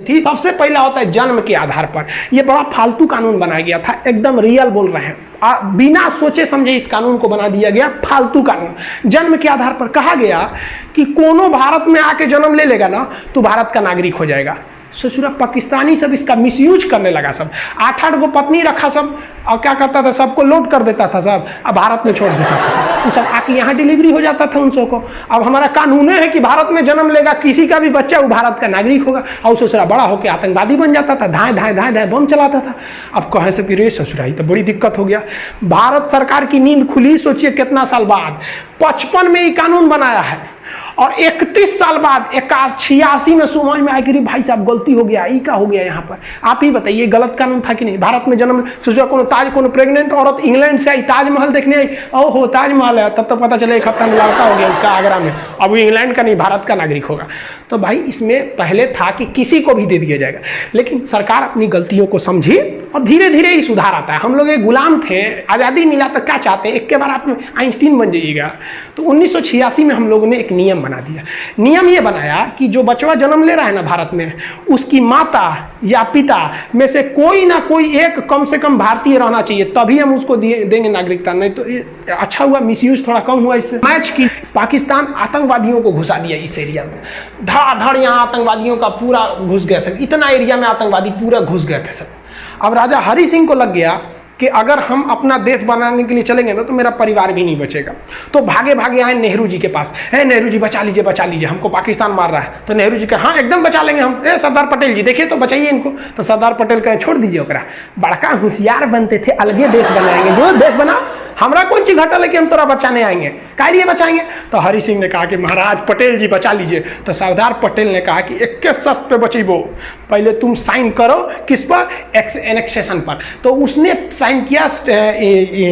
थी। सबसे पहला होता है जन्म के आधार पर। यह बड़ा फालतू कानून बनाया गया था, एकदम रियल बोल रहे हैं, बिना सोचे समझे इस कानून को बना दिया गया, फालतू कानून। जन्म के आधार पर कहा गया कि कोनो भारत में आके जन्म ले लेगा ना तो भारत का नागरिक हो जाएगा। ससुरा पाकिस्तानी सब इसका मिसयूज करने लगा, सब 8-8 गो पत्नी रखा सब, और क्या करता था, सबको लोड कर देता था सब, अब भारत में छोड़ देता था, तो सब आके यहाँ डिलीवरी हो जाता था उन सबको। अब हमारा कानून है कि भारत में जन्म लेगा किसी का भी बच्चा वो भारत का नागरिक होगा, और ससुरा बड़ा होकर आतंकवादी बन जाता था, धाए धाए धाए धाए बम चलाता था। अब कहे से फिर ससुरा ही तो बड़ी दिक्कत हो गया। भारत सरकार की नींद खुली, सोचिए कितना साल बाद, 55 में ये कानून बनाया है, और 31 साल बाद 86 में समझ में आया कि भाई साहब गलती हो गया, ये क्या हो गया यहाँ पर। आप ही बताइए गलत कानून था कि नहीं। भारत में जन्म सोचा कोनो प्रेग्नेंट औरत इंग्लैंड से आई, ताजमहल देखने आई, ओहो ताजमहल है, तब तो पता चला 1 हफ्ता में लड़का हो गया उसका आगरा में, अब वो इंग्लैंड का नहीं भारत का नागरिक होगा। तो भाई इसमें पहले था कि किसी को भी दे दिया जाएगा, लेकिन सरकार अपनी गलतियों को समझी और धीरे धीरे ही सुधार आता है। हम लोग एक गुलाम थे, आज़ादी मिला तो क्या चाहते हैं, एक के बार आप आइंस्टीन बन जाइएगा। तो 1986 में हम लोगों ने एक नियम बना दिया। नियम ये बनाया कि जो बचवा जन्म ले रहा है ना भारत में, उसकी माता या पिता में से कोई ना कोई एक कम से कम भारतीय रहना चाहिए, तभी हम उसको देंगे नागरिकता। नहीं तो अच्छा हुआ, मिसयूज थोड़ा कम हुआ इससे। मैच की पाकिस्तान आतंकवादियों को घुसा दिया इस एरिया में, धड़ाधड़ यहाँ आतंकवादियों का पूरा घुस गया सब, इतना एरिया में आतंकवादी पूरा घुस गए थे सब। अब राजा हरि सिंह को लग गया कि अगर हम अपना देश बनाने के लिए चलेंगे ना तो मेरा परिवार भी नहीं बचेगा। तो भागे भागे आए नेहरू जी के पास, है नेहरू जी बचा लीजिए, हमको पाकिस्तान मार रहा है। तो नेहरू जी कहा हाँ एकदम बचा लेंगे हम। सरदार पटेल जी देखिए तो बचाइए इनको। तो सरदार पटेल कहे छोड़ दीजिए ओकरा, बड़का होशियार बनते थे, अलगे देश बनाएंगे, जो देश बना, हमरा कौन चीज घटल है कि हम तोरा बचाने आएंगे, काहे लिए बचाएंगे। तो हरि सिंह ने कहा कि महाराज पटेल जी बचा लीजिए। तो सरदार पटेल ने कहा कि एक के शर्त पे बचीबो, पहले तुम साइन करो किस पर, एनेक्सेशन पर। तो उसने साइन किया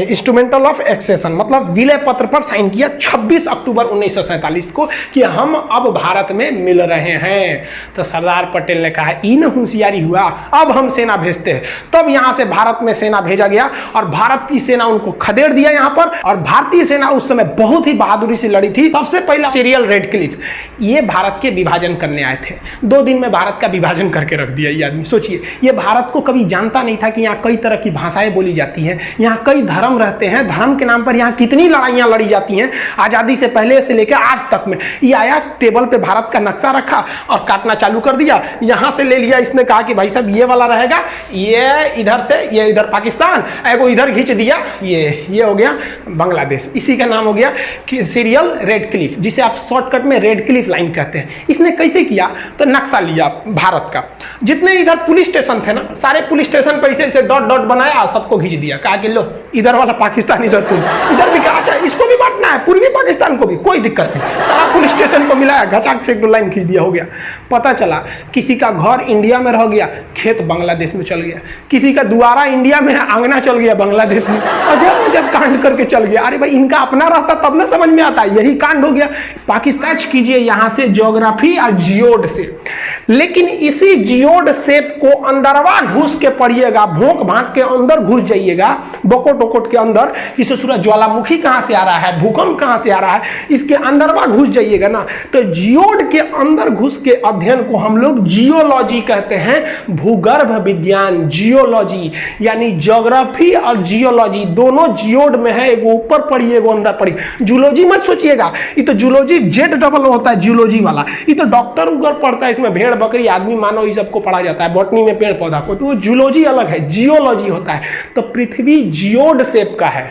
इंस्ट्रूमेंटल ऑफ एक्सेशन, मतलब विलय पत्र पर साइन किया 26 अक्टूबर 1947 को कि हम अब भारत में मिल रहे हैं। तो सरदार पटेल ने कहा इन होशियारी हुआ, अब हम सेना भेजते हैं। तब यहां से भारत में सेना भेजा गया और भारत की सेना उनको खदेड़ दिया यहाँ पर। और भारतीय सेना उस समय बहुत ही बहादुरी से लड़ी थी। सबसे पहला सीरियल रेडक्लिफ, ये भारत के विभाजन करने आए थे। 2 दिन में भारत का विभाजन करके रख दिया ये आदमी। सोचिए, ये भारत को कभी जानता नहीं था कि यहाँ कई तरह की भाषाएं बोली जाती हैं, यहाँ कई धर्म रहते हैं, धर्म के नाम पर यहाँ कितनी लड़ाइयाँ लड़ी जाती हैं आज़ादी से पहले से लेकर आज तक में। ये आया टेबल पे भारत का नक्शा रखा और काटना चालू कर दिया। यहाँ से ले लिया, इसने कहा कि भाई साहब ये वाला रहेगा, ये इधर से, ये इधर पाकिस्तान, एगो इधर खींच दिया, ये हो गया बांग्लादेश। इसी का नाम हो गया कि सीरियल रेडक्लिफ, जिसे आप शॉर्टकट में रेडक्लिफ लाइन कहते हैं। इसने कैसे किया, तो नक्शा लिया भारत का, जितने इधर पुलिस स्टेशन थे ना, सारे पुलिस स्टेशन पर ऐसे डॉट डॉट बनाया, सबको खींच दिया, कहा कि लो इधर वाला पाकिस्तान, इधर तुम, इधर भी कहा इसको भी बांटना है, पूर्वी पाकिस्तान को भी, कोई दिक्कत नहीं। सारा पुलिस स्टेशन को मिलाया, घचाक से 1 लाइन खींच दिया, हो गया। पता चला किसी का घर इंडिया में रह गया, खेत बांग्लादेश में चल गया, किसी का द्वारा इंडिया में है, आंगना चल गया बांग्लादेश में। अजब अजब कांड करके चल गया। अरे भाई इनका अपना रहता तब ना समझ में आता, यही कांड हो गया। पाकिस्तान कीजिए यहाँ से ज्योग्राफी और जियोड से, लेकिन इसी जियोड शेप को अंदरवा घुस के पढ़िएगा, भोंक भांक के अंदर घुस जाइएगा, बकोट वकोट के अंदर, कि ससुरा ज्वालामुखी कहाँ से आ रहा है, भूकंप कहाँ से आ रहा है, इसके अंदरवा घुस जाइएगा ना, तो जियोड के अंदर घुस के अध्ययन को हम लोग जियोलॉजी कहते हैं, भूगर्भ विज्ञान, जियोलॉजी, यानी ज्योग्राफी और जियोलॉजी दोनों जियोड में है, एगो ऊपर पढ़ी एगो अंदर पढ़ी। जूलॉजी मत सोचिएगा, ये तो जूलॉजी जेड डबल होता है, जियोलॉजी वाला, ये तो डॉक्टर ऊपर पढ़ता है, इसमें भेड़ बकरी आदमी मानव ये सबको पढ़ा जाता है, बॉटनी में पेड़ पौधा को, तो वो जूलॉजी अलग है, जियोलॉजी होता है। तो पृथ्वी जियोड शेप का है।